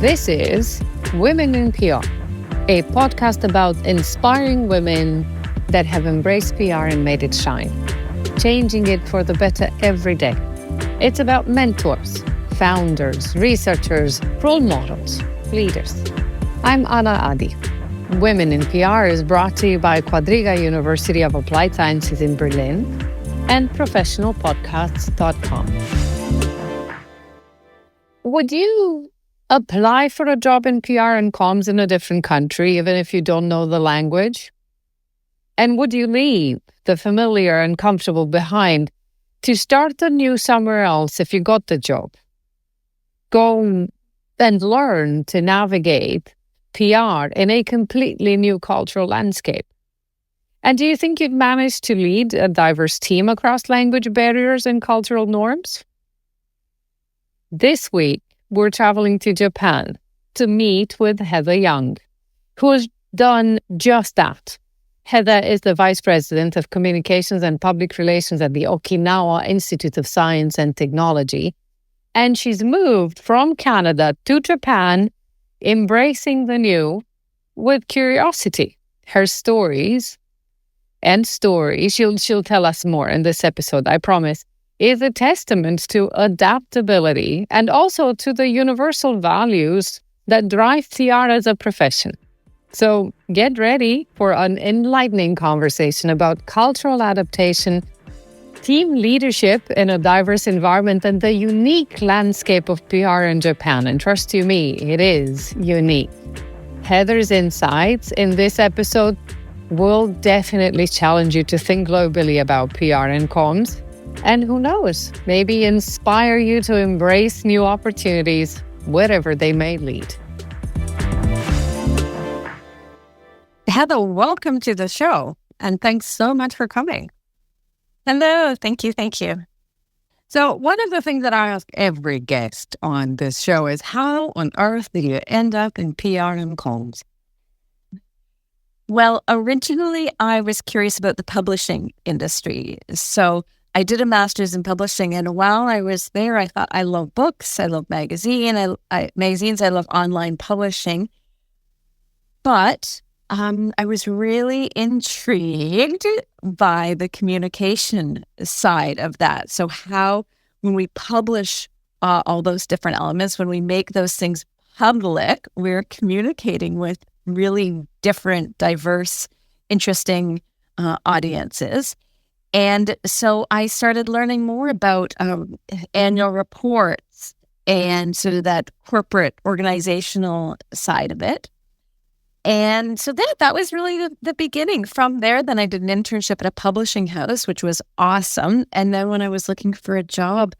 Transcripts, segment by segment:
This is Women in PR, a podcast about inspiring women that have embraced PR and made it shine, changing it for the better every day. It's about mentors, founders, researchers, role models, leaders. I'm Anna Adi. Women in PR is brought to you by Quadriga University of Applied Sciences in Berlin and professionalpodcasts.com. Would you apply for a job in PR and comms in a different country, even if you don't know the language? And would you leave the familiar and comfortable behind to start anew somewhere else if you got the job? Go and learn to navigate PR in a completely new cultural landscape. And do you think you'd manage to lead a diverse team across language barriers and cultural norms? This week, we're traveling to Japan to meet with Heather Young, who has done just that. Heather is the Vice President of Communications and Public Relations at the Okinawa Institute of Science and Technology, and she's moved from Canada to Japan, embracing the new with curiosity. Her stories, she'll tell us more in this episode, I promise, is a testament to adaptability and also to the universal values that drive PR as a profession. So get ready for an enlightening conversation about cultural adaptation, team leadership in a diverse environment, and the unique landscape of PR in Japan. And trust you me, it is unique. Heather's insights in this episode will definitely challenge you to think globally about PR and comms. And who knows, maybe inspire you to embrace new opportunities, wherever they may lead. Heather, welcome to the show, and thanks so much for coming. Hello, thank you. So one of the things that I ask every guest on this show is, how on earth did you end up in PR and comms? Well, originally I was curious about the publishing industry. So I did a master's in publishing, and while I was there, I thought, I love books, I love magazines, I love online publishing. But I was really intrigued by the communication side of that. So how, when we publish all those different elements, when we make those things public, we're communicating with really different, diverse, interesting audiences. And so I started learning more about annual reports and sort of that corporate organizational side of it. And so that was really the beginning. From there, then I did an internship at a publishing house, which was awesome. And then when I was looking for a job,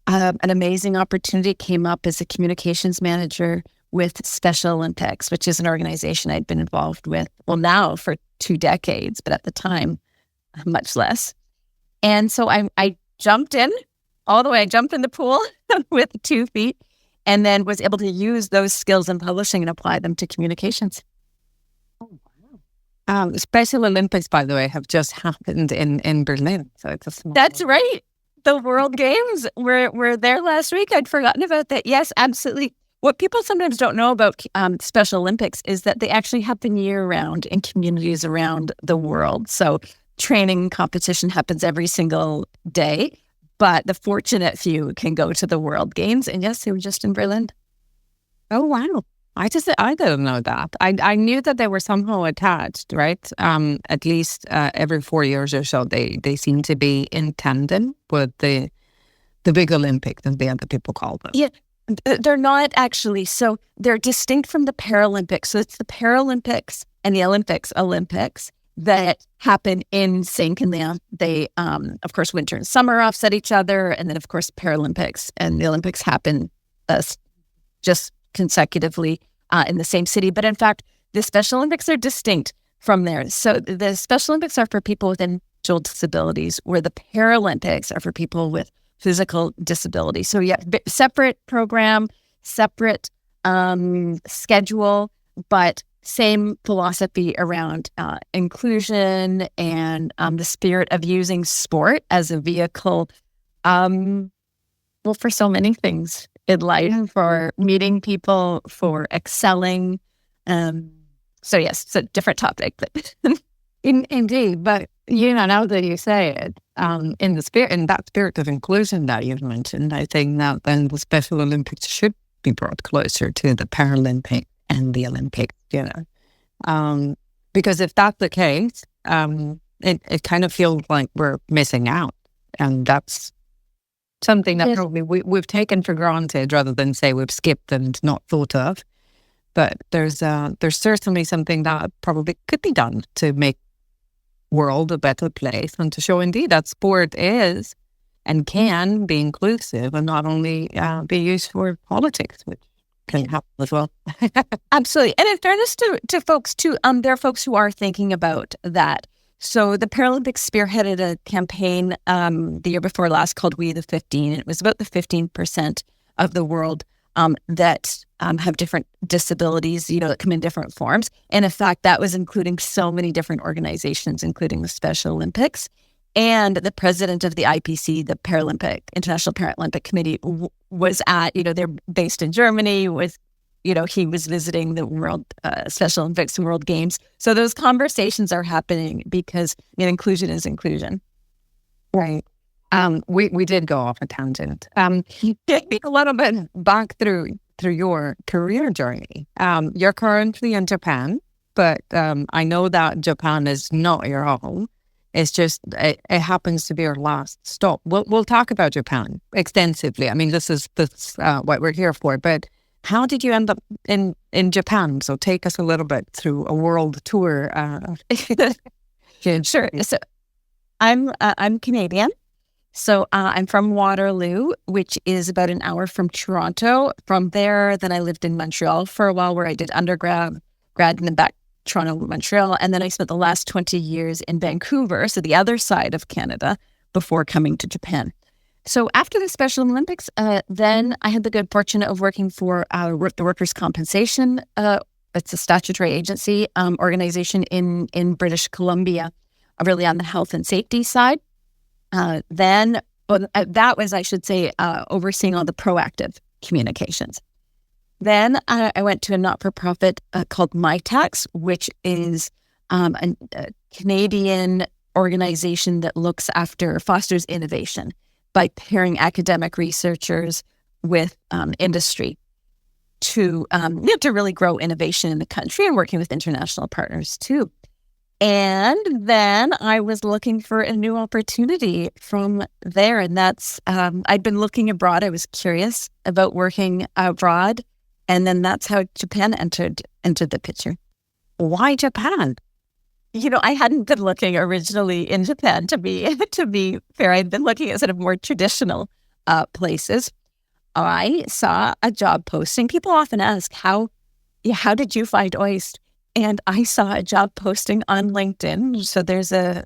an amazing opportunity came up as a communications manager with Special Olympics, which is an organization I'd been involved with, well, now for 2 decades, but at the time, much less. And so I jumped in all the way. I jumped in the pool with 2 feet and then was able to use those skills in publishing and apply them to communications. Oh, wow. Special Olympics, by the way, have just happened in Berlin. So it's a small That's right. The World Games were there last week. I'd forgotten about that. Yes, absolutely. What people sometimes don't know about Special Olympics is that they actually happen year-round in communities around the world. So training competition happens every single day, but the fortunate few can go to the World Games. And yes, they were just in Berlin. Oh, wow. I didn't know that. I knew that they were somehow attached, right? At least every 4 years or so, they seem to be in tandem with the big Olympics, as the other people call them. Yeah, they're not actually. So they're distinct from the Paralympics. So it's the Paralympics and the Olympics that happen in sync, and they of course, winter and summer offset each other, and then of course Paralympics and the Olympics happen just consecutively in the same city. But in fact, the Special Olympics are distinct from there. So the Special Olympics are for people with intellectual disabilities, where the Paralympics are for people with physical disabilities. So yeah, separate program, separate schedule, but same philosophy around inclusion and the spirit of using sport as a vehicle, for so many things in life, for meeting people, for excelling. So yes, it's a different topic. But Indeed, but now that you say it, in that spirit of inclusion that you've mentioned, I think that then the Special Olympics should be brought closer to the Paralympic and the Olympics. Because if that's the case, it kind of feels like we're missing out, and that's something that probably we've taken for granted rather than say we've skipped and not thought of. But there's certainly something that probably could be done to make world a better place, and to show indeed that sport is and can be inclusive and not only be used for politics, which can happen as well. Absolutely. And in fairness to folks too, there are folks who are thinking about that. So the Paralympics spearheaded a campaign the year before last called We the 15. It was about the 15% of the world that have different disabilities, that come in different forms. And in fact, that was including so many different organizations, including the Special Olympics. And the president of the IPC, the International Paralympic Committee, was at, they're based in Germany, he was visiting the World Special Olympics and World Games. So those conversations are happening because inclusion is inclusion. Right. We did go off a tangent. Take me a little bit back through your career journey. You're currently in Japan, but I know that Japan is not your home. It's just it happens to be your last stop. We'll talk about Japan extensively. I mean, this is what we're here for. But how did you end up in Japan? So take us a little bit through a world tour. Sure. So I'm Canadian. So I'm from Waterloo, which is about an hour from Toronto. From there, then I lived in Montreal for a while, where I did undergrad, and then back Toronto, Montreal. And then I spent the last 20 years in Vancouver, so the other side of Canada, before coming to Japan. So after the Special Olympics, then I had the good fortune of working for the Workers' Compensation. It's a statutory agency organization in British Columbia, really on the health and safety side. That was, I should say, overseeing all the proactive communications. Then I went to a not-for-profit called MyTax, which is a Canadian organization that fosters innovation by pairing academic researchers with industry to really grow innovation in the country, and working with international partners too. And then I was looking for a new opportunity from there. And that's, I'd been looking abroad. I was curious about working abroad. And then that's how Japan entered the picture. Why Japan? I hadn't been looking originally in Japan, to be fair. I'd been looking at sort of more traditional places. I saw a job posting. People often ask, how did you find OIST? And I saw a job posting on LinkedIn. So there's a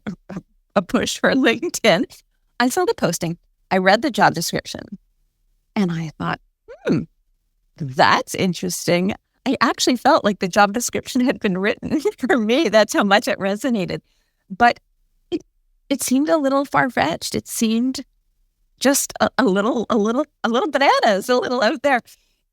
push for LinkedIn. I saw the posting. I read the job description. And I thought, that's interesting. I actually felt like the job description had been written for me. That's how much it resonated. But it seemed a little far-fetched. It seemed just a little bananas, a little out there.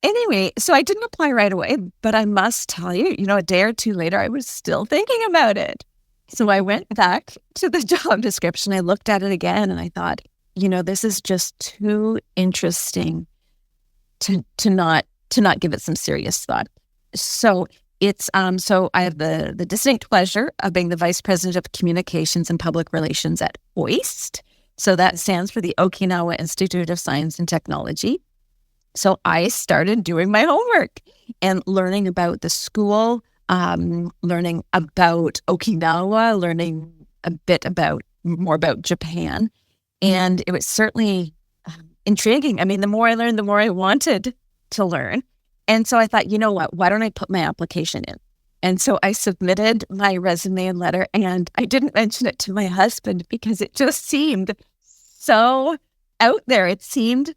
Anyway, so I didn't apply right away, but I must tell you, a day or two later, I was still thinking about it. So I went back to the job description. I looked at it again, and I thought, this is just too interesting to not give it some serious thought. So it's so I have the distinct pleasure of being the Vice President of Communications and Public Relations at OIST. So that stands for the Okinawa Institute of Science and Technology. So I started doing my homework and learning about the school, learning about Okinawa, learning a bit more about Japan. And it was certainly intriguing. I mean, the more I learned, the more I wanted to learn. And so I thought, you know what, why don't I put my application in? And so I submitted my resume and letter, and I didn't mention it to my husband because it just seemed so out there. It seemed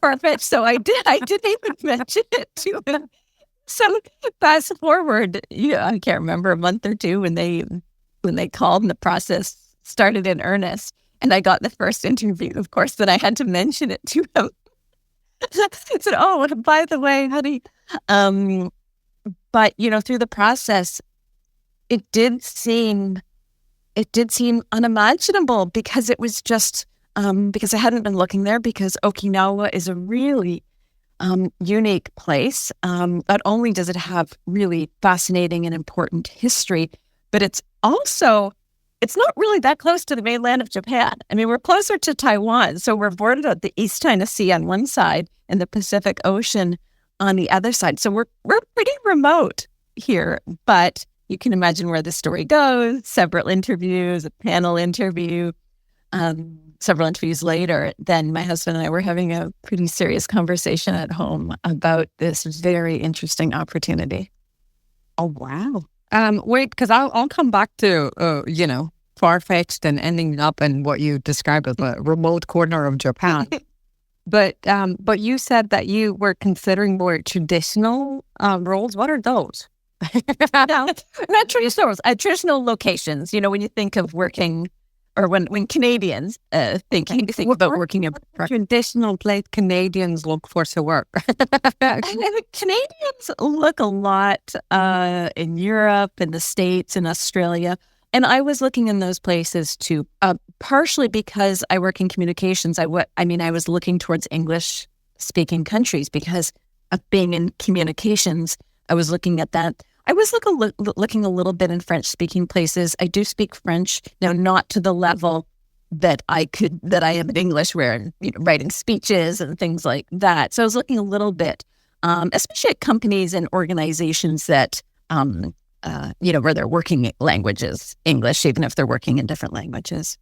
perfect. So I didn't even mention it to him. So fast forward, I can't remember, a month or two when they called and the process started in earnest. And I got the first interview, of course, then I had to mention it to him. I said, oh, by the way, honey. But, through the process, it did seem unimaginable because it was just, because I hadn't been looking there, because Okinawa is a really unique place. Not only does it have really fascinating and important history, but it's not really that close to the mainland of Japan. I mean, we're closer to Taiwan, so we're bordered at the East China Sea on one side and the Pacific Ocean on the other side. So we're pretty remote here, but you can imagine where the story goes. Several interviews, a panel interview, several interviews later, then my husband and I were having a pretty serious conversation at home about this very interesting opportunity. Oh, wow. Wait, because I'll come back to, far-fetched and ending up in what you described as a remote corner of Japan. But you said that you were considering more traditional roles. What are those? No, not traditional roles, traditional locations. When you think of working, or when Canadians think about working in traditional place Canadians look for to work. Canadians look a lot in Europe, in the States, in Australia. And I was looking in those places too, partially because I work in communications. I was looking towards English-speaking countries because of being in communications. I was looking at that. I was looking a little bit in French-speaking places. I do speak French now, not to the level that I am in English, where writing speeches and things like that. So I was looking a little bit, especially at companies and organizations that where their working language is English, even if they're working in different languages.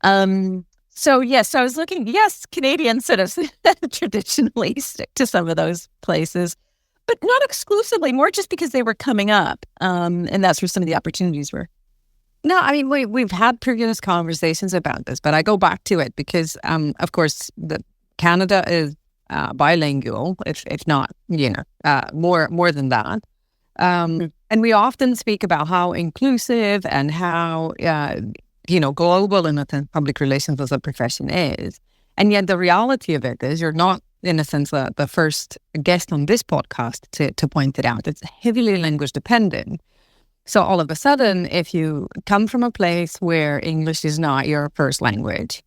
So I was looking. Yes, Canadians sort of traditionally stick to some of those places, but not exclusively, more just because they were coming up. And that's where some of the opportunities were. No, I mean, we've had previous conversations about this, but I go back to it because, of course, Canada is bilingual, if not, more than that. And we often speak about how inclusive and how, global in a sense public relations as a profession is. And yet the reality of it is you're not, in a sense, the first guest on this podcast to point it out. It's heavily language dependent. So all of a sudden, if you come from a place where English is not your first language,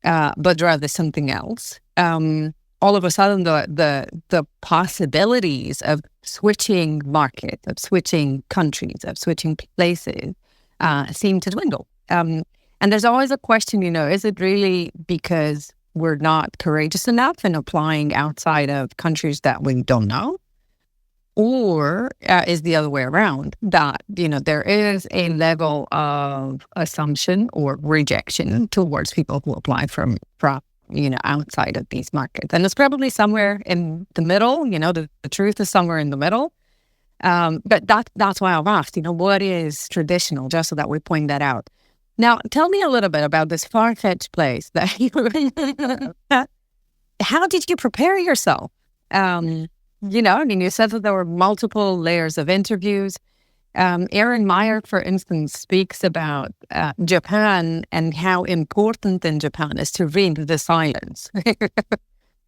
but rather something else, all of a sudden the possibilities of switching markets, of switching countries, of switching places seem to dwindle. And there's always a question, is it really because we're not courageous enough in applying outside of countries that we don't know? Or is the other way around, that, there is a level of assumption or rejection towards people who apply from outside of these markets? And it's probably somewhere in the middle, the truth is somewhere in the middle. But that's why I've asked, what is traditional, just so that we point that out. Now, tell me a little bit about this far-fetched place that you how did you prepare yourself? You said that there were multiple layers of interviews. Erin Meyer, for instance, speaks about Japan and how important in Japan is to read the silence.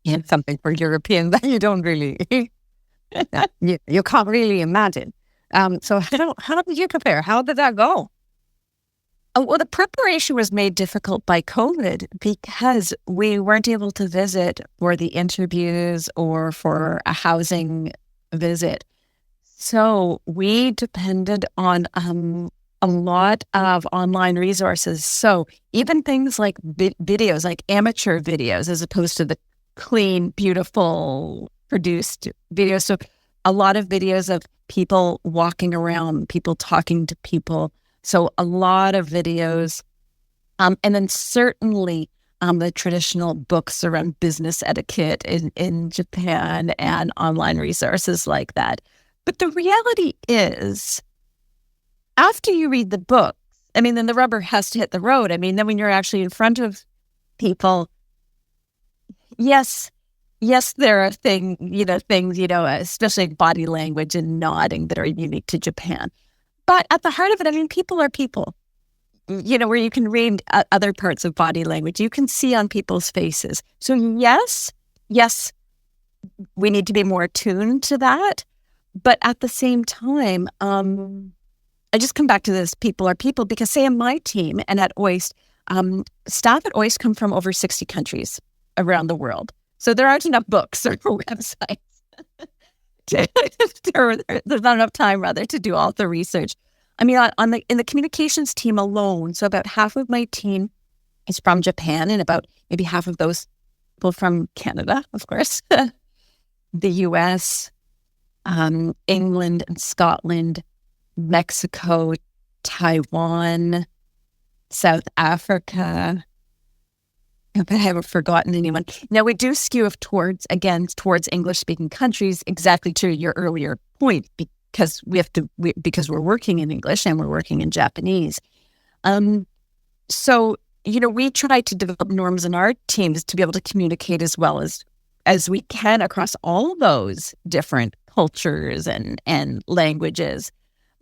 It's something for Europeans that you don't really, you can't really imagine. So how did you prepare? How did that go? Well, the preparation was made difficult by COVID because we weren't able to visit for the interviews or for a housing visit. So we depended on a lot of online resources. So even things like videos, like amateur videos, as opposed to the clean, beautiful, produced videos. So a lot of videos of people walking around, people talking to people. So a lot of videos, and then certainly the traditional books around business etiquette in Japan and online resources like that. But the reality is, after you read the books, then the rubber has to hit the road. Then when you're actually in front of people, yes, there are things, especially body language and nodding that are unique to Japan. But at the heart of it, people are people, where you can read other parts of body language. You can see on people's faces. So yes, we need to be more attuned to that. But at the same time, I just come back to this, people are people, because say in my team and at OIST, staff at OIST come from over 60 countries around the world. So there aren't enough books or websites. There's not enough time, rather, to do all the research. I mean, in the communications team alone, so about half of my team is from Japan, and about maybe half of those people from Canada, of course, the US, England and Scotland, Mexico, Taiwan, South Africa. I haven't forgotten anyone. Now, we do skew towards English-speaking countries, exactly to your earlier point, because because we're working in English and we're working in Japanese. So, we try to develop norms in our teams to be able to communicate as well as we can across all those different cultures and languages.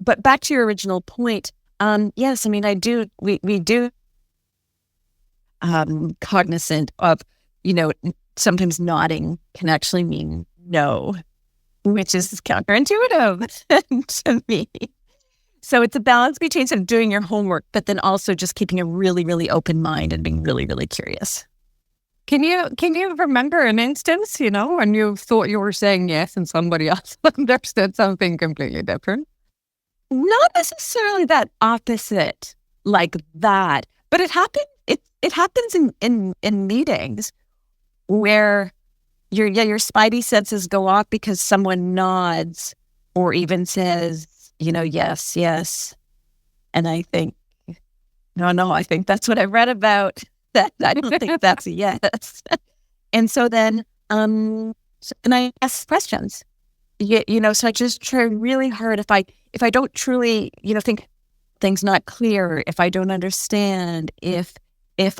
But back to your original point, yes, I mean, we do cognizant of, sometimes nodding can actually mean no, which is counterintuitive to me. So it's a balance between sort of doing your homework, but then also just keeping a really, really open mind and being really, really curious. Can you remember an instance, when you thought you were saying yes and somebody else understood something completely different? Not necessarily that opposite like that, but it happened. It happens in meetings where your spidey senses go off because someone nods or even says, yes, yes, and I think, no, I think that's what I read about. That I don't think that's a yes. And so then, and I ask questions. So I just try really hard. If I don't truly, think things not clear, if I don't understand, if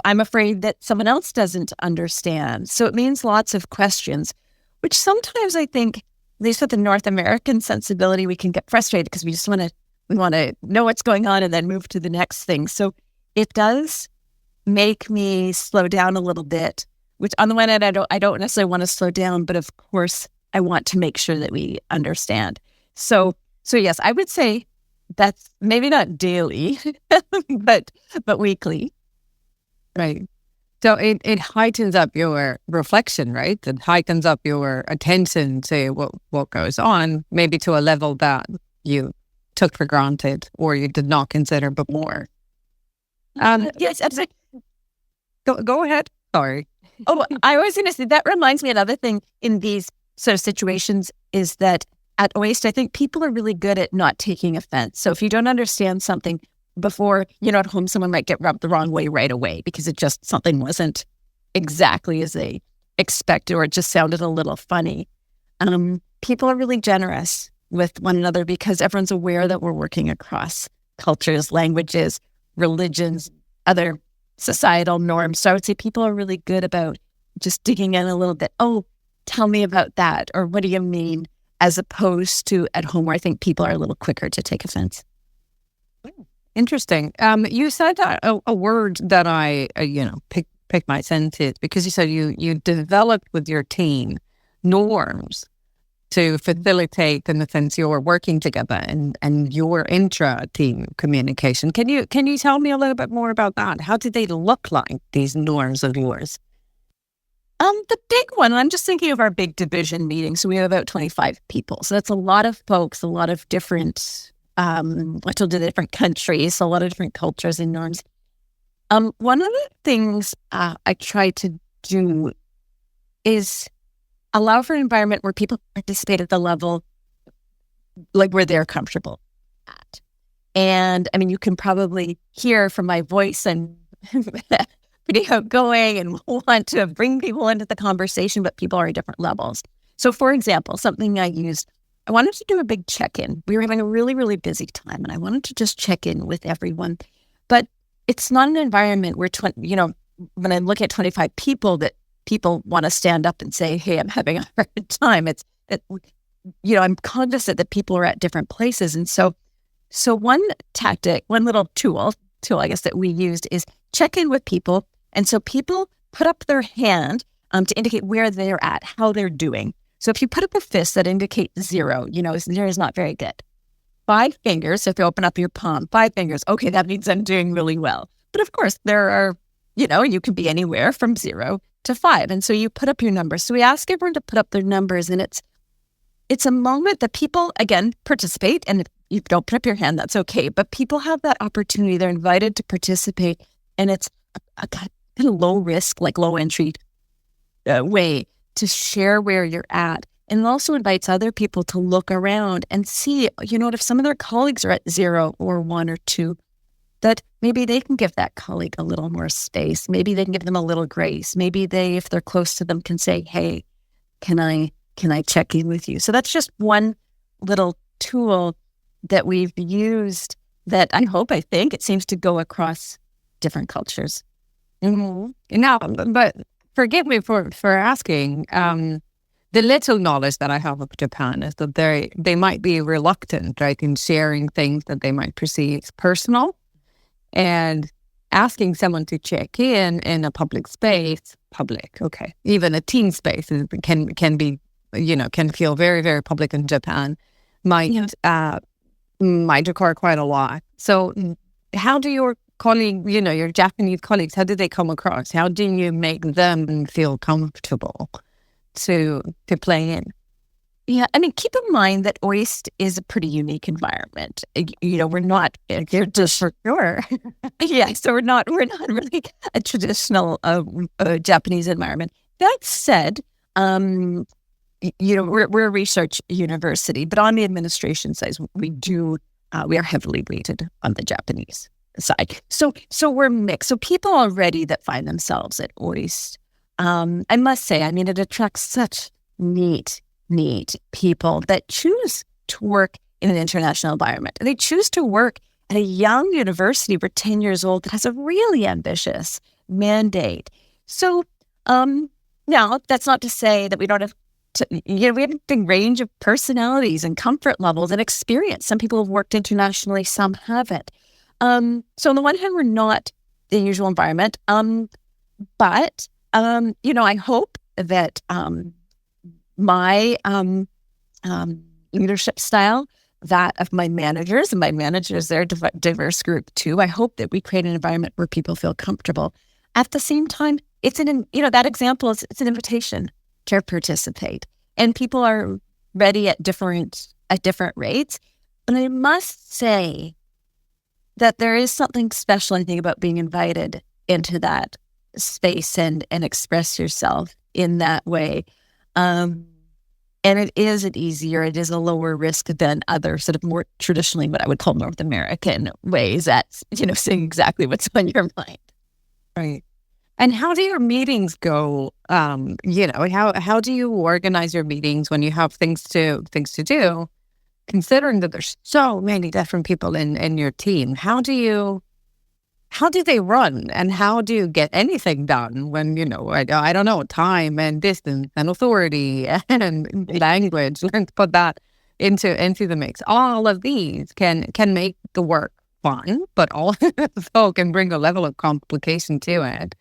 I'm afraid that someone else doesn't understand. So it means lots of questions, which sometimes I think, at least with the North American sensibility, we can get frustrated because we want to know what's going on and then move to the next thing. So it does make me slow down a little bit, which on the one hand, I don't necessarily want to slow down, but of course I want to make sure that we understand. So yes, I would say that's maybe not daily, but weekly. Right. So it heightens up your reflection, right? It heightens up your attention to what goes on, maybe to a level that you took for granted or you did not consider before. Yes, absolutely. Go ahead. Sorry. Oh, I was going to say, that reminds me, another thing in these sort of situations is that at OIST, I think people are really good at not taking offense. So if you don't understand something before, at home, someone might get rubbed the wrong way right away because something wasn't exactly as they expected, or it just sounded a little funny. People are really generous with one another because everyone's aware that we're working across cultures, languages, religions, other societal norms. So I would say people are really good about just digging in a little bit. Oh, tell me about that. Or what do you mean? As opposed to at home, where I think people are a little quicker to take offense. Interesting. You said a word that I, picked my senses, because you said you developed with your team norms to facilitate, in the sense, you're working together and your intra-team communication. Can you tell me a little bit more about that? How did they look like, these norms of yours? The big one, I'm just thinking of our big division meeting. So we have about 25 people. So that's a lot of folks, a lot of different, different countries, a lot of different cultures and norms. One of the things I try to do is allow for an environment where people participate at the level like where they're comfortable at. And I mean, you can probably hear from my voice and pretty outgoing and want to bring people into the conversation, but people are at different levels. So for example, something I wanted to do a big check-in. We were having a really, really busy time and I wanted to just check in with everyone. But it's not an environment where, when I look at 25 people, that people want to stand up and say, hey, I'm having a hard time. I'm cognizant that people are at different places. And so one tactic, one little tool, I guess, that we used is check in with people. And so people put up their hand to indicate where they're at, how they're doing. So if you put up a fist that indicates 0, 0 is not very good. 5 fingers, so if you open up your palm, 5 fingers, okay, that means I'm doing really well. But of course, there are, you can be anywhere from 0 to 5. And so you put up your numbers. So we ask everyone to put up their numbers, and it's a moment that people, again, participate. And if you don't put up your hand, that's okay. But people have that opportunity. They're invited to participate. And it's a kind of low risk, like low entry way to share where you're at. And it also invites other people to look around and see, if some of their colleagues are at 0 or 1 or 2, that maybe they can give that colleague a little more space. Maybe they can give them a little grace. Maybe they, if they're close to them, can say, hey, can I check in with you? So that's just one little tool that we've used that I think it seems to go across different cultures. Mm-hmm. Now, but forgive me for asking, the little knowledge that I have of Japan is that they might be reluctant, right, in sharing things that they might perceive personal, and asking someone to check in a public space, okay, even a team space can be, can feel very, very public in Japan, might require quite a lot. So how do your colleague, your Japanese colleagues, how do they come across? How do you make them feel comfortable to play in? Yeah, keep in mind that OIST is a pretty unique environment. We're not, you're just for sure. Yeah, so we're not really a traditional Japanese environment. That said, we're a research university, but on the administration side, we are heavily weighted on the Japanese side. So we're mixed. So people already that find themselves at OIST, I must say, it attracts such neat people that choose to work in an international environment. And they choose to work at a young university for 10 years old that has a really ambitious mandate. So now that's not to say that we don't have we have a big range of personalities and comfort levels and experience. Some people have worked internationally, some haven't. So on the one hand, we're not the usual environment. But I hope that my leadership style, that of my managers, and my managers, they're a diverse group too. I hope that we create an environment where people feel comfortable. At the same time, that example is it's an invitation to participate, and people are ready at different rates. But I must say that there is something special, I think, about being invited into that space and express yourself in that way. And it is it is a lower risk than other sort of more traditionally what I would call North American ways at, saying exactly what's on your mind. Right. And how do your meetings go? How do you organize your meetings when you have things to do, considering that there's so many different people in your team? How do they run, and how do you get anything done when, I don't know, time and distance and authority and language, let's put that into the mix. All of these can make the work fun, but also can bring a level of complication to it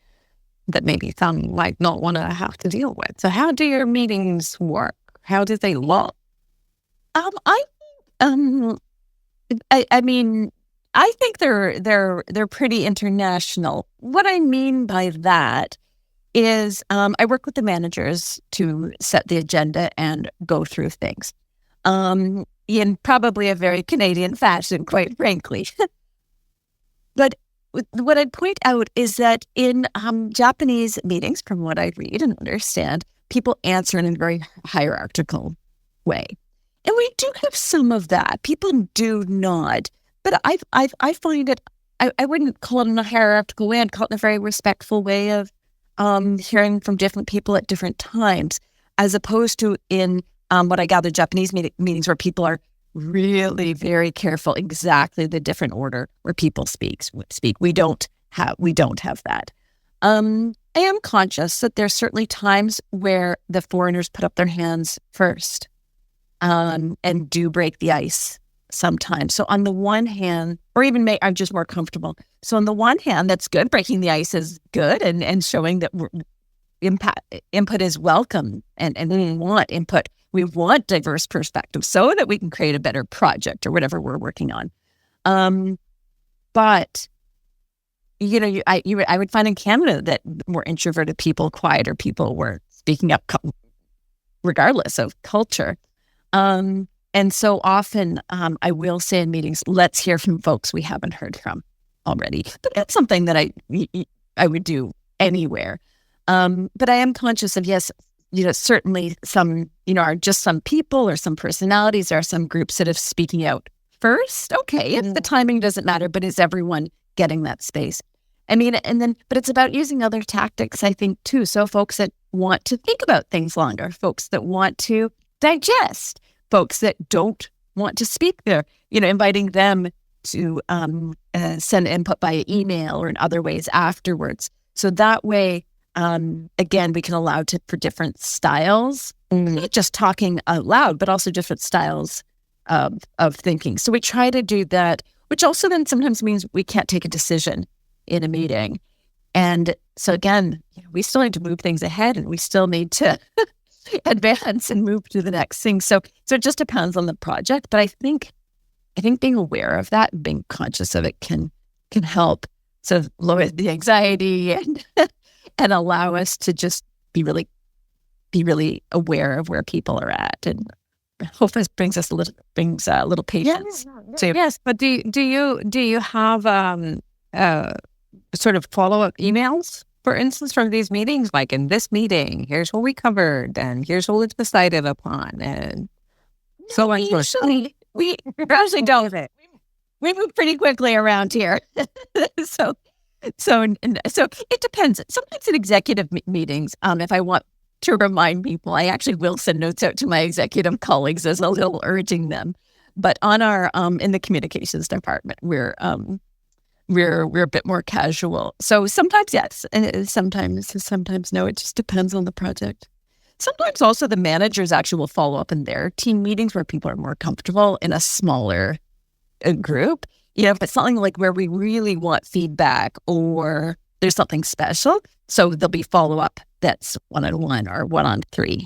that maybe some might not want to have to deal with. So how do your meetings work? How do they look? I think they're pretty international. What I mean by that is I work with the managers to set the agenda and go through things in probably a very Canadian fashion, quite frankly. But what I'd point out is that in Japanese meetings, from what I read and understand, people answer in a very hierarchical way. And we do have some of that. People do nod. But I find it, I wouldn't call it in a hierarchical way. I'd call it in a very respectful way of hearing from different people at different times, as opposed to in what I gather Japanese meetings where people are really very careful exactly the different order where people speak. We don't have that. I am conscious that there's certainly times where the foreigners put up their hands first and do break the ice sometimes. So on the one hand, or even I'm just more comfortable. So on the one hand, that's good. Breaking the ice is good and showing that input is welcome, and we want input. We want diverse perspectives so that we can create a better project or whatever we're working on. But I would find in Canada that more introverted people, quieter people were speaking up regardless of culture. And so often I will say in meetings, let's hear from folks we haven't heard from already. But that's something that I would do anywhere. But I am conscious of, yes, certainly some, are just some people or some personalities or some groups that are speaking out first. Okay, if the timing doesn't matter, but is everyone getting that space? I mean, but it's about using other tactics, I think, too. So folks that want to think about things longer, folks that want to digest, folks that don't want to speak there, inviting them to send input by email or in other ways afterwards. So that way, again, we can allow for different styles, not just talking out loud, but also different styles of thinking. So we try to do that, which also then sometimes means we can't take a decision in a meeting. And so again, we still need to move things ahead, and we still need to advance and move to the next thing. So it just depends on the project. But I think being aware of that, being conscious of it can help sort of lower the anxiety and and allow us to just be really aware of where people are at, and hopefully it brings a little patience. Yes, but do you have sort of follow-up emails, for instance, from these meetings? Like, in this meeting, here's what we covered, and here's what was decided upon, and so on. We actually don't. We move pretty quickly around here. So it depends. Sometimes in executive meetings, if I want to remind people, I actually will send notes out to my executive colleagues as a little urging them. But on our in the communications department, we're a bit more casual. So sometimes yes, and sometimes no. It just depends on the project. Sometimes also the managers actually will follow up in their team meetings where people are more comfortable in a smaller group. If it's something like where we really want feedback or there's something special, so there'll be follow-up that's 1-on-1 or 1-on-3.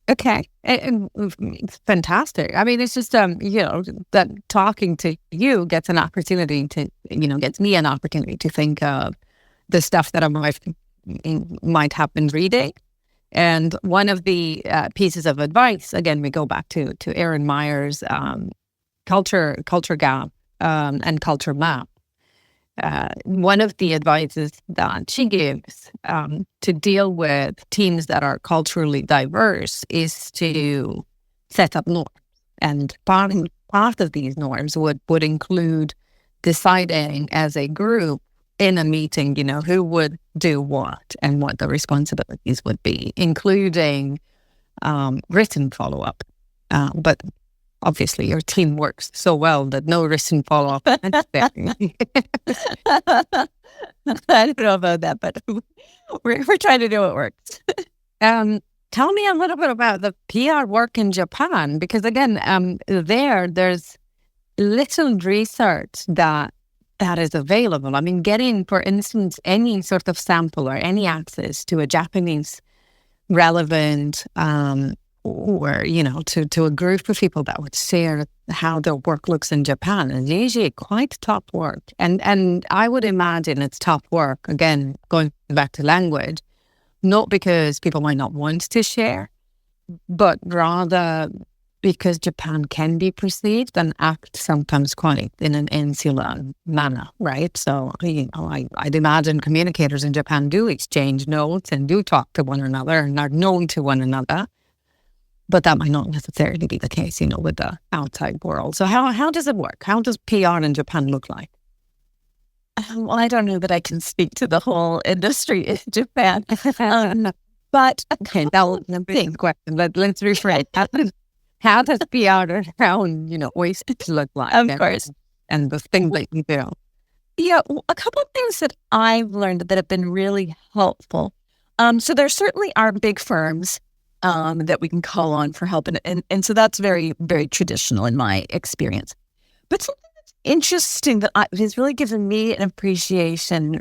Okay. It's fantastic. I mean, it's just, that talking to you gets an opportunity to, gets me an opportunity to think of the stuff that I might have been reading. And one of the pieces of advice, again, we go back to Erin Meyer's culture gap and culture map. One of the advices that she gives to deal with teams that are culturally diverse is to set up norms. And part of these norms would include deciding as a group in a meeting, who would do what and what the responsibilities would be, including written follow-up. But obviously, your team works so well that no written follow-up. I don't know about that, but we're trying to do what works. Tell me a little bit about the PR work in Japan, because again, there's little research that is available. I mean, getting, for instance, any sort of sample or any access to a Japanese relevant or, to a group of people that would share how their work looks in Japan is usually quite top work. And I would imagine it's top work, again, going back to language, not because people might not want to share, but rather because Japan can be perceived and act sometimes quite in an insular manner, right? So, I'd imagine communicators in Japan do exchange notes and do talk to one another and are known to one another. But that might not necessarily be the case, with the outside world. So how does it work? How does PR in Japan look like? Well, I don't know that I can speak to the whole industry in Japan. But okay, that was a big question. Let's rephrase. How does PR around, oysters look like? Of course. And the things that you do. Yeah, a couple of things that I've learned that have been really helpful. So there certainly are big firms that we can call on for help. And so that's very, very traditional in my experience. But something that's interesting that has really given me an appreciation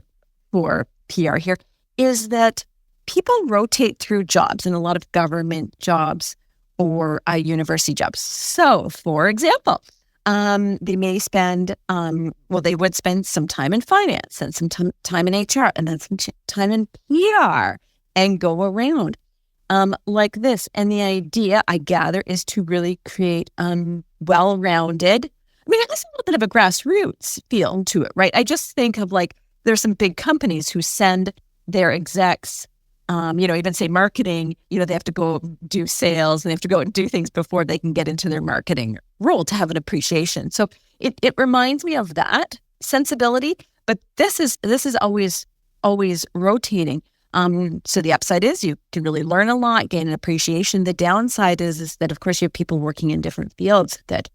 for PR here is that people rotate through jobs, and a lot of government jobs or university jobs. So, for example, they may spend, they would spend some time in finance and some time in HR and then some time in PR and go around like this. And the idea, I gather, is to really create well-rounded, it has a little bit of a grassroots feel to it, right? I just think of there's some big companies who send their execs, even say marketing, they have to go do sales and they have to go and do things before they can get into their marketing role to have an appreciation. So it reminds me of that sensibility, but this is always rotating. So the upside is you can really learn a lot, gain an appreciation. The downside is that, of course, you have people working in different fields that,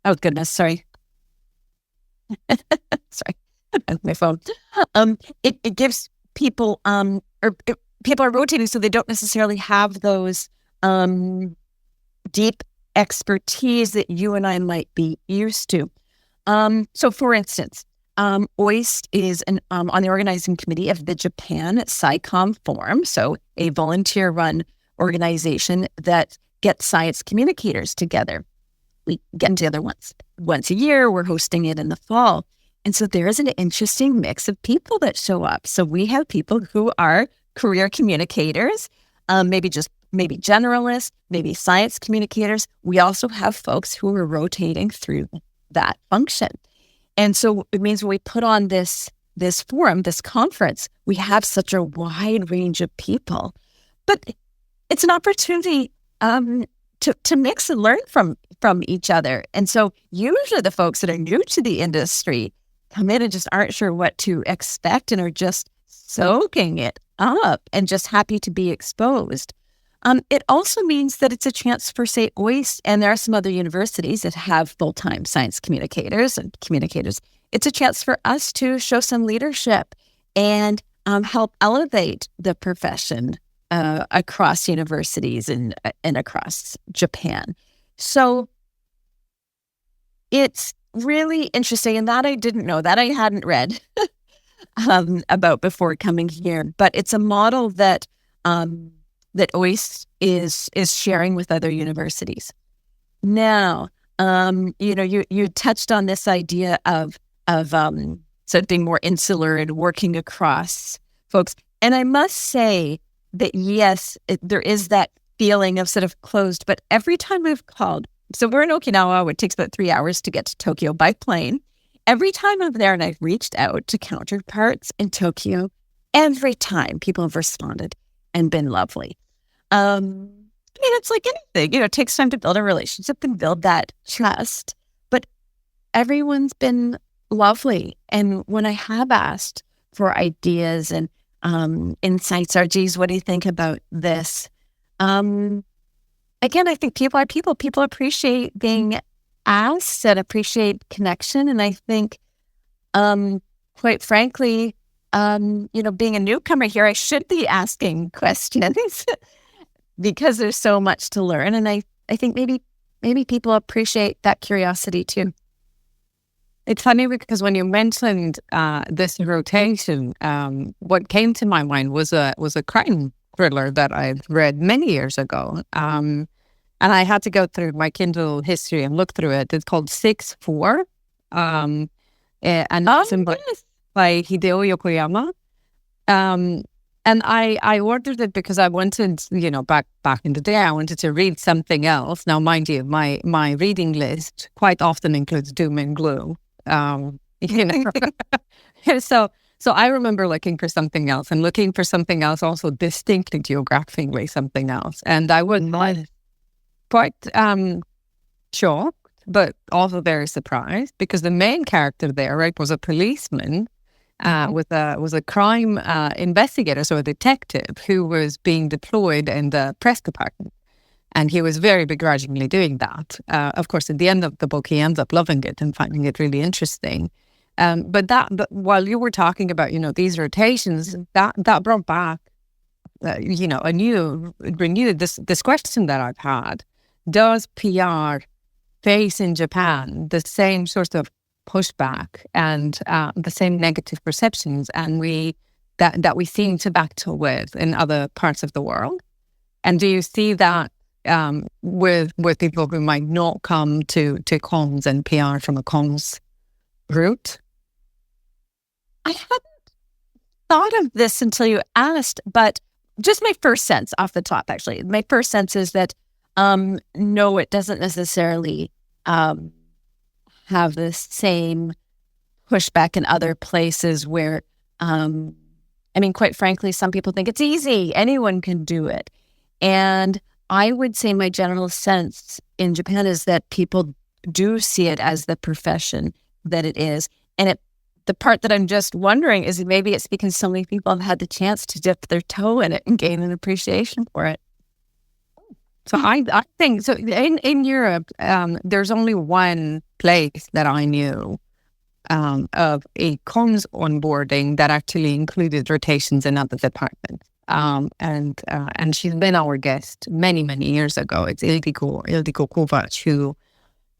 oh goodness, sorry. Sorry, my phone. It gives people, people are rotating, so they don't necessarily have those deep expertise that you and I might be used to. So, for instance, OIST is on the organizing committee of the Japan SciComm Forum, so a volunteer-run organization that gets science communicators together. We get together once a year. We're hosting it in the fall. And so there is an interesting mix of people that show up. So we have people who are career communicators, maybe generalists, maybe science communicators. We also have folks who are rotating through that function. And so it means when we put on this forum, this conference, we have such a wide range of people. But it's an opportunity to mix and learn from each other. And so usually the folks that are new to the industry come in and just aren't sure what to expect and are just soaking it up and just happy to be exposed. It also means that it's a chance for, say, OIST, and there are some other universities that have full-time science communicators and communicators. It's a chance for us to show some leadership and help elevate the profession across universities and across Japan. So it's really interesting, and that I didn't know, that I hadn't read about before coming here. But it's a model that OIST is sharing with other universities. Now, you touched on this idea of sort of being more insular and working across folks, and I must say that yes, there is that feeling of sort of closed. But every time I've called, so we're in Okinawa, it takes about 3 hours to get to Tokyo by plane. Every time I'm there and I've reached out to counterparts in Tokyo, every time people have responded and been lovely. It's like anything, it takes time to build a relationship and build that trust, but everyone's been lovely. And when I have asked for ideas and insights, or geez, what do you think about this? Again, I think people are people. People appreciate being asked and appreciate connection. And I think, quite frankly, being a newcomer here, I should be asking questions because there's so much to learn. And I think maybe people appreciate that curiosity too. It's funny because when you mentioned this rotation, what came to my mind was a crime thriller that I read many years ago. And I had to go through my Kindle history and look through it. It's called 6-4. And it's by Hideo Yokoyama. And I ordered it because I wanted, back in the day, I wanted to read something else. Now, mind you, my reading list quite often includes doom and gloom. So I remember looking for something else and looking for something else also distinctly geographically something else. And I was quite shocked, but also very surprised because the main character there, right, was a policeman was a crime investigator, so a detective who was being deployed in the press department. And he was very begrudgingly doing that. Of course, at the end of the book, he ends up loving it and finding it really interesting. But while you were talking about, these rotations, that brought back, renewed this question that I've had. Does PR face in Japan the same sort of pushback and the same negative perceptions? And we that we seem to battle with in other parts of the world? And do you see that with people who might not come to comms and PR from a comms route? I hadn't thought of this until you asked, but just my first sense off the top, actually, my first sense is that no, it doesn't necessarily have the same pushback in other places where, quite frankly, some people think it's easy. Anyone can do it. And I would say my general sense in Japan is that people do see it as the profession that it is. And the part that I'm just wondering is maybe it's because so many people have had the chance to dip their toe in it and gain an appreciation for it. So I think, so in Europe, there's only one place that I knew of a comms onboarding that actually included rotations in other departments. And she's been our guest many, many years ago. It's Ildiko Kovac, who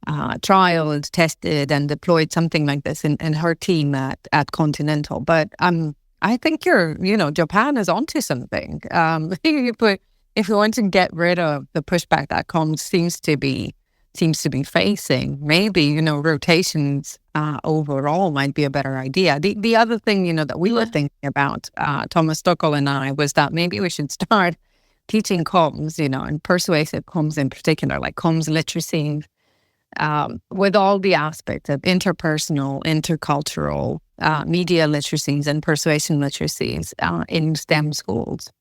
trialed, tested, and deployed something like this in her team at Continental. But I think Japan is onto something. If you want to get rid of the pushback that comms seems to be facing, maybe rotations overall might be a better idea. The other thing that we were thinking about, Thomas Stockel and I, was that maybe we should start teaching comms, and persuasive comms in particular, like comms literacy, with all the aspects of interpersonal, intercultural, media literacies and persuasion literacies in STEM schools,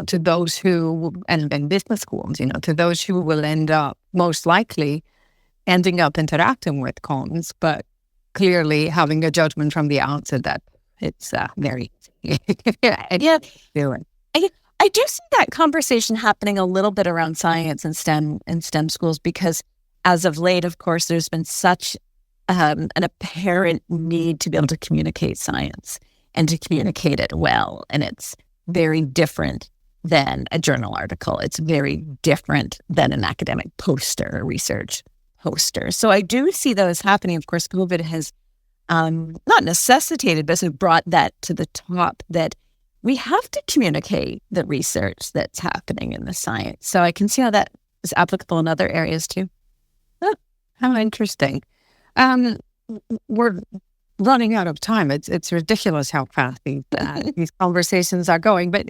to those who, and in business schools, to those who will end up most likely ending up interacting with comms, but clearly having a judgment from the outset that it's very easy. Do it. I do see that conversation happening a little bit around science and STEM schools, because as of late, of course, there's been such an apparent need to be able to communicate science and to communicate it well. And it's very different than a journal article. It's very different than an academic poster, a research poster. So I do see those happening. Of course, COVID has not necessitated, but has brought that to the top, that we have to communicate the research that's happening in the science. So I can see how that is applicable in other areas too. Oh, how interesting. We're running out of time. It's ridiculous how fast these conversations are going. But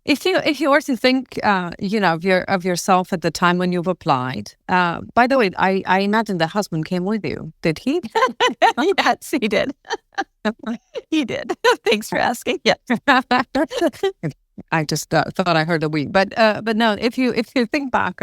if you were to think, of yourself at the time when you've applied. By the way, I imagine the husband came with you. Did he? Yes, he did. He did. Thanks for asking. Yeah. I just thought I heard a we, but no. If you think back,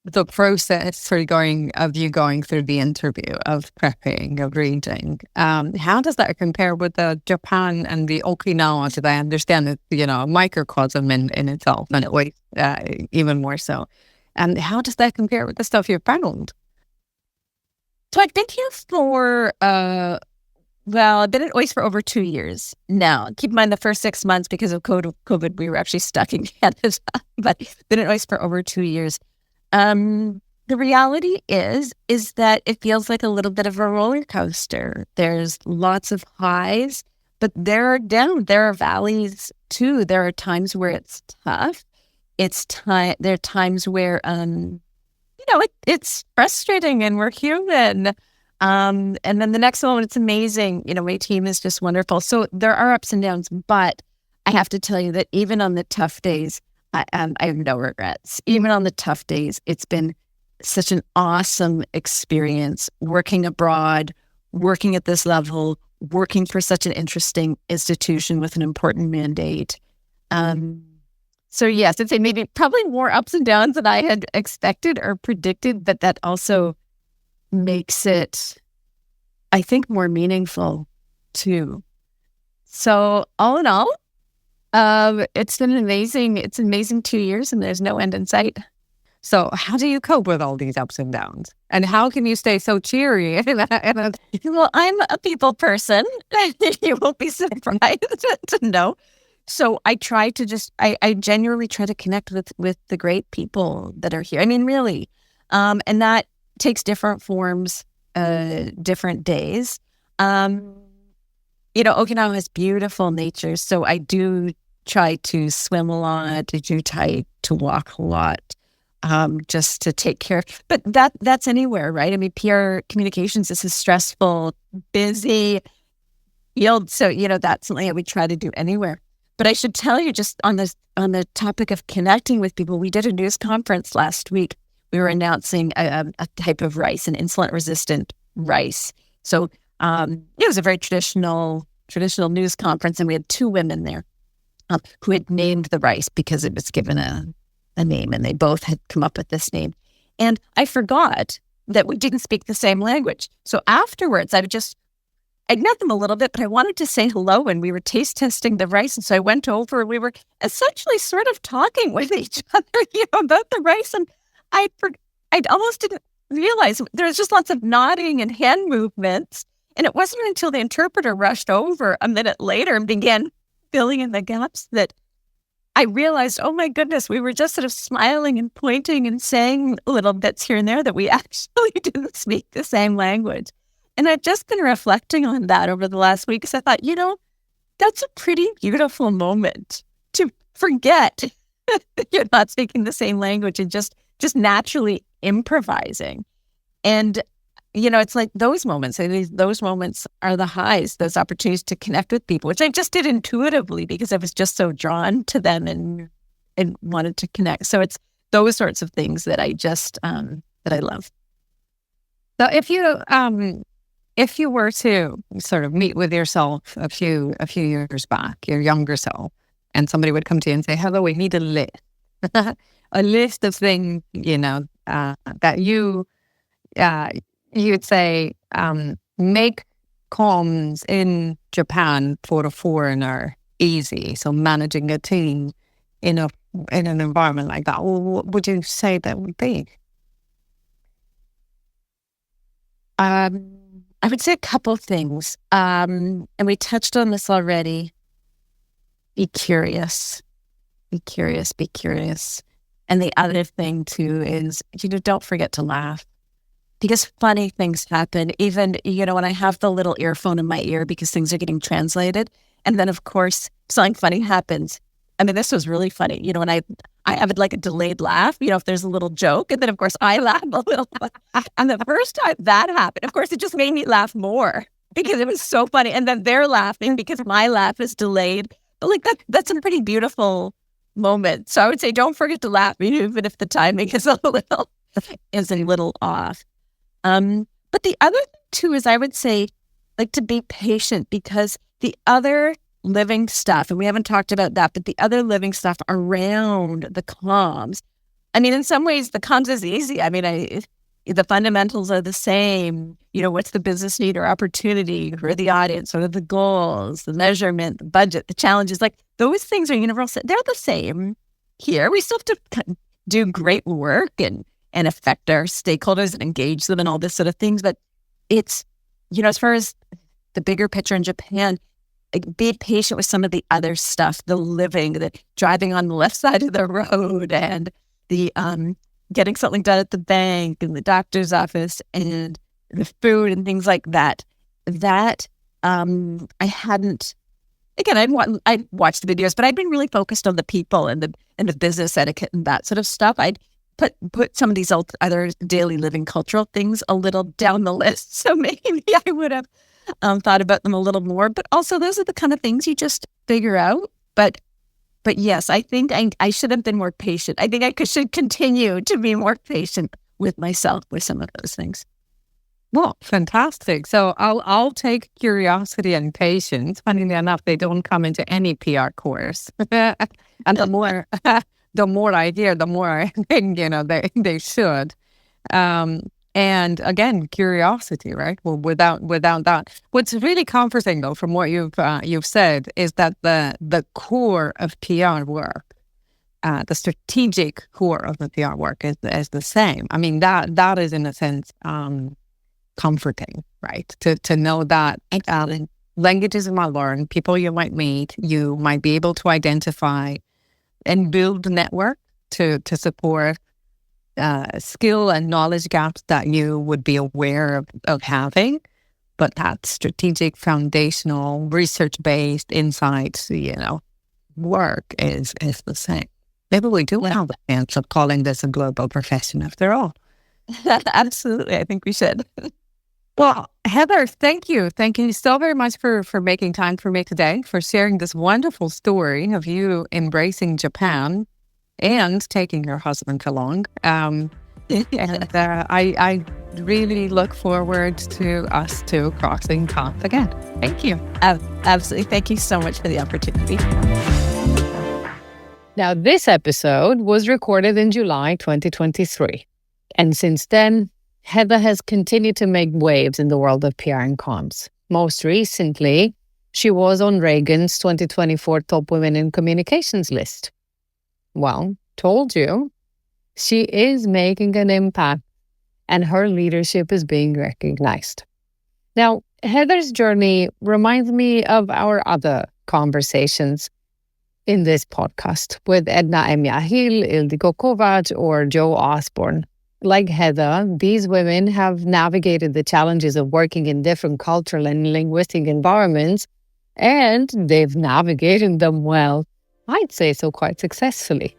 the process for going through the interview, of prepping, of reading, how does that compare with the Japan and the Okinawa? Did I understand it's a microcosm in itself, and it weighs even more so. And how does that compare with the stuff you found? So I've been here for I've been at OIS for over 2 years now. Keep in mind the first 6 months, because of COVID, we were actually stuck in Canada, but been at OIS for over 2 years. The reality is that it feels like a little bit of a roller coaster. There's lots of highs, but there are valleys too. There are times where it's tough. There are times where, it's frustrating, and we're human. And then the next moment, it's amazing. My team is just wonderful. So there are ups and downs, but I have to tell you that even on the tough days, I have no regrets. Even on the tough days, it's been such an awesome experience working abroad, working at this level, working for such an interesting institution with an important mandate. So yes, I'd say maybe probably more ups and downs than I had expected or predicted, but that also makes it, I think, more meaningful too. So all in all, it's been an amazing 2 years, and there's no end in sight. So how do you cope with all these ups and downs? And how can you stay so cheery? Well, I'm a people person. You won't be surprised to know. So I try to I genuinely try to connect with the great people that are here. I mean, really. And that takes different forms, different days. Okinawa has beautiful nature. So I do try to swim a lot. I do try to walk a lot, just to take care. But that's anywhere, right? I mean, PR communications is a stressful, busy field. So, that's something that we try to do anywhere. But I should tell you, just on the topic of connecting with people, we did a news conference last week. We were announcing a type of rice, an insulin-resistant rice. So it was a very traditional news conference, and we had two women there who had named the rice because it was given a name, and they both had come up with this name. And I forgot that we didn't speak the same language. So afterwards, I'd met them a little bit, but I wanted to say hello, and we were taste testing the rice. And so I went over, and we were essentially sort of talking with each other, about the rice. And I almost didn't realize there was just lots of nodding and hand movements. And it wasn't until the interpreter rushed over a minute later and began filling in the gaps that I realized, oh my goodness, we were just sort of smiling and pointing and saying little bits here and there that we actually didn't speak the same language. And I've just been reflecting on that over the last week, because I thought, that's a pretty beautiful moment to forget that you're not speaking the same language and just naturally improvising. And, it's like those moments are the highs, those opportunities to connect with people, which I just did intuitively because I was just so drawn to them and wanted to connect. So it's those sorts of things that I just, that I love. So if you were to sort of meet with yourself a few years back, your younger self, and somebody would come to you and say, "Hello, we need a list, a list of things, that you'd say, make comms in Japan for a foreigner easy." So managing a team in an environment like that, what would you say that would be? I would say a couple things. And we touched on this already. Be curious. Be curious. Be curious. And the other thing too is, don't forget to laugh. Because funny things happen. Even, when I have the little earphone in my ear because things are getting translated. And then, of course, something funny happens. I mean, this was really funny. When I have like a delayed laugh, if there's a little joke, and then of course I laugh a little. And the first time that happened, of course, it just made me laugh more because it was so funny. And then they're laughing because my laugh is delayed. But like that's a pretty beautiful moment. So I would say, don't forget to laugh, even if the timing is a little off. But the other thing too is, I would say, like, to be patient, because the other living stuff, and we haven't talked about that, but the other living stuff around the comms, I mean, in some ways, the comms is easy. I mean, the fundamentals are the same. What's the business need or opportunity for the audience? What are the goals, the measurement, the budget, the challenges? Like, those things are universal. They're the same here. We still have to do great work and affect our stakeholders and engage them and all this sort of things. But it's, as far as the bigger picture in Japan, be patient with some of the other stuff, the living, the driving on the left side of the road, and the getting something done at the bank and the doctor's office and the food and things like that. That I hadn't. Again, I'd watched the videos, but I'd been really focused on the people and the business etiquette and that sort of stuff. I'd put some of these other daily living cultural things a little down the list. So maybe I would have thought about them a little more. But also, those are the kind of things you just figure out. But yes, I think I should have been more patient. I think I should continue to be more patient with myself with some of those things. Well, fantastic. So I'll take curiosity and patience. Funnily enough, they don't come into any PR course. And the more I hear, the more I think, they should. And again, curiosity, right? Well, without that, what's really comforting though, from what you've said, is that the core of PR work, the strategic core of the PR work is the same. I mean, that is in a sense comforting, right? To know that languages you might learn, people you might meet, you might be able to identify and build network to support skill and knowledge gaps that you would be aware of having. but that strategic, foundational, research-based insights, work is the same. Maybe we do have a chance of calling this a global profession after all. Absolutely. I think we should. Well, Heather, thank you. Thank you so very much for making time for me today, for sharing this wonderful story of you embracing Japan and taking your husband along. And I really look forward to us two crossing paths again. Thank you. Absolutely. Thank you so much for the opportunity. Now, this episode was recorded in July 2023. And since then, Heather has continued to make waves in the world of PR and comms. Most recently, she was on Reagan's 2024 Top Women in Communications list. Well, told you, she is making an impact and her leadership is being recognized. Now, Heather's journey reminds me of our other conversations in this podcast with Edna Emyahil, Ildiko Kovac, or Joe Osborne. Like Heather, these women have navigated the challenges of working in different cultural and linguistic environments, and they've navigated them well. I'd say so quite successfully.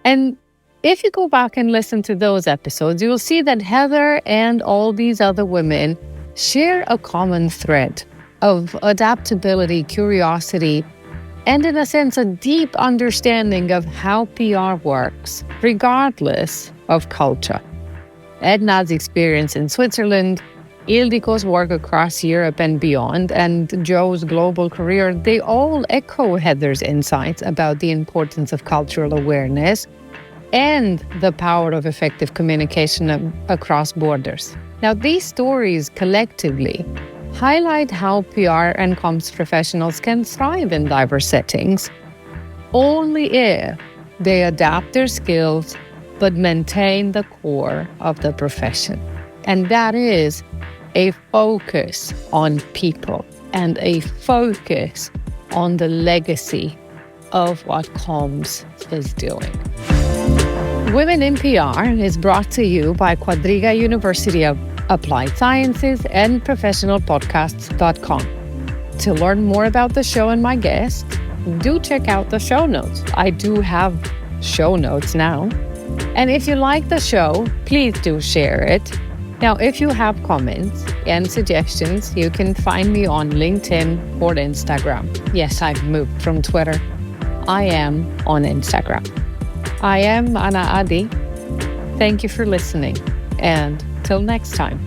And if you go back and listen to those episodes, you'll see that Heather and all these other women share a common thread of adaptability, curiosity, and in a sense, a deep understanding of how PR works, regardless of culture. Edna's experience in Switzerland, Ildiko's work across Europe and beyond, and Joe's global career, they all echo Heather's insights about the importance of cultural awareness and the power of effective communication across borders. Now, these stories collectively highlight how PR and comms professionals can thrive in diverse settings, only if they adapt their skills but maintain the core of the profession. And that is a focus on people and a focus on the legacy of what comms is doing. Women in PR is brought to you by Quadriga University of Applied Sciences and professionalpodcasts.com. To learn more about the show and my guests, do check out the show notes. I do have show notes now. And if you like the show, please do share it. Now, if you have comments and suggestions, you can find me on LinkedIn or Instagram. Yes, I've moved from Twitter. I am on Instagram. I am Anna Adi. Thank you for listening, and till next time.